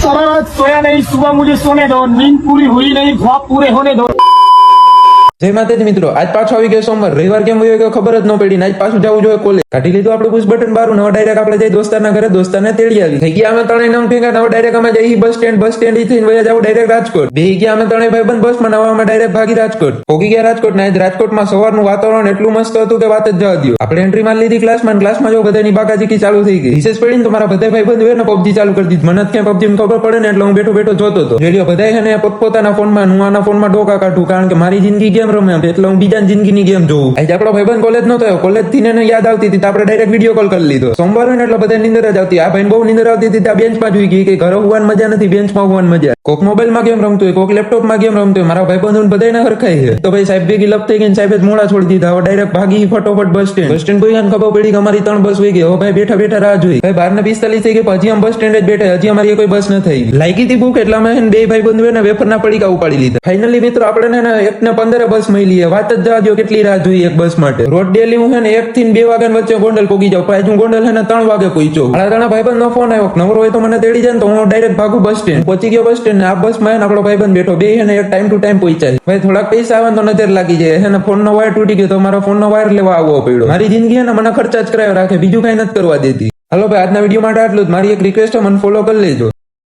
शरारत सोया नहीं, सुबह मुझे सोने दो, नींद पूरी हुई नहीं, ख्वाब पूरे होने दो। જય માતાજી મિત્રો, આજ પાછો આવી ગયો સોમવાર. રવિવાર કેમ વયો ગયો ખબર જ ન પડી ને આજ પાછું જવું જોઈએ કોલેજ. કાઢી લીધું આપણે પુશ બટન બારું ને ડાયરેક્ટ આપણે જઈ દોસ્તારના ઘરે, દોસ્તારને તેડી આવી. થઈ ગયા અમે ત્રણેય નવ ભેગા. હવે ડાયરેક્ટ અમે જઈ બસ સ્ટેન્ડ થઈને વયા જાવ ડાયરેક્ટ રાજકોટ. બેહી ગયા અમે ત્રણેય ભાઈબંધ બસમાં, નવા અમે ડાયરેક્ટ ભાગી રાજકોટ. પોગી ગયા રાજકોટ ને આજ રાજકોટમાં સવારનું વાતાવરણ એટલું મસ્ત હતું કે વાત જ જવા દ્યો. આપણે એન્ટ્રી મારી લીધી ક્લાસમાં જો બધાની બાકાજીકી ચાલુ થઈ ગઈ. રિસેસ પડીને તો મારા બધા ભાઈબંધ ને પબજી ચાલુ કરી દીધી. મને ક્યાં પબજી ખબર પડે ને એટલે હું બેઠો જોતો હતો. રેડિયો બધા છે ને પોતપોતાના ફોનમાં, હું આના ફોનમાં ડોકા કાઢું કારણ કે મારી જિંદગી ગેમ રમે એટલે હું જિંદગીની ગેમ જોઉં. આજે આપણો ભાઈબંધ કોલેજ નતો આવ્યો. કોલેજ થી એને યાદ આવતી હતી તો આપણે ડાયરેક્ટ વિડીયો કોલ કરી લીધો. સોમવાર હોય ને એટલે બધા નીંદર જ આવતી. આ ભાઈ બહુ નીંદર આવતી હતી. ત્યાં બેન્ચમાં જોઈ ગઈ કે ઘરે હોવાની મજા નથી, બેન્ચમાં હોવાની મજા. કોક મોબાઈલમાં ગેમ રમતું હોય, કોક લેપટોપમાં ગેમ રમતું હોય. મારા ભાઈબંધો બધાને હરખાય છે. તો ભાઈ સાહેબ ભેગી લપ થઈ ગઈ, સાહેબે જ મોડા છોડી દીધા. હવે ડાયરેક્ટ ભાગી ફટોફટ બસ સ્ટેન્ડ પહોંચ્યા. ખબર પડી કે અમારી 3 બસ હોઈ ગઈ. હવે ભાઈ બેઠા રાહ જોઈ. ભાઈ 12:45 થઈ ગઈ. હજી અમે બસ સ્ટેન્ડ જ બેઠા. હજી અમારી કોઈ બસ ન થઈ. લાગી હતી ભૂખ એટલે અમે બે ભાઈબંધો ને વેફરના પડીકા ઉપાડી લીધા. ફાઇનલી મિત્રો આપણે 1:15 બસ મળી. વાત જ જવા દો કેટલી રાહ જોઈ એક બસ માટે. રોજ ડેલી હું 1 થી 2 વાગ્યા વચ્ચે ગોંડલ પોગી જાઉં. પછી હું ગોંડલ 3 વાગે પહોંચ્યો. ઘણા ભાઈબંધ નો ફોન આવ્યો, નવરો હોય તો મને તેડી જાય. તો હું ડાયરેક્ટ ભાગું બસ સ્ટેન્ડ. પહોંચી ગયો બસ સ્ટેન્ડ. આ બસ માં આપણો ભાઈબંધ બેઠો. બે એક ટાઈમ ટુ ટાઈમ પહોંચાય. ભાઈ થોડાક પૈસા આવે તો નજર લાગી જાય. ફોન નો વાયર તૂટી ગયો તો મારો ફોન નો વાયર લેવા આવવો પડ્યો. મારી જિંદગી મને ખર્ચા જ કરાવી રાખે, બીજું કઈ નથી કરવા દેતી. હાલો ભાઈ, આજના વિડીયો માટે આટલું જ. મારી એક રિક્વેસ્ટ મને ફોલો કરી લેજો.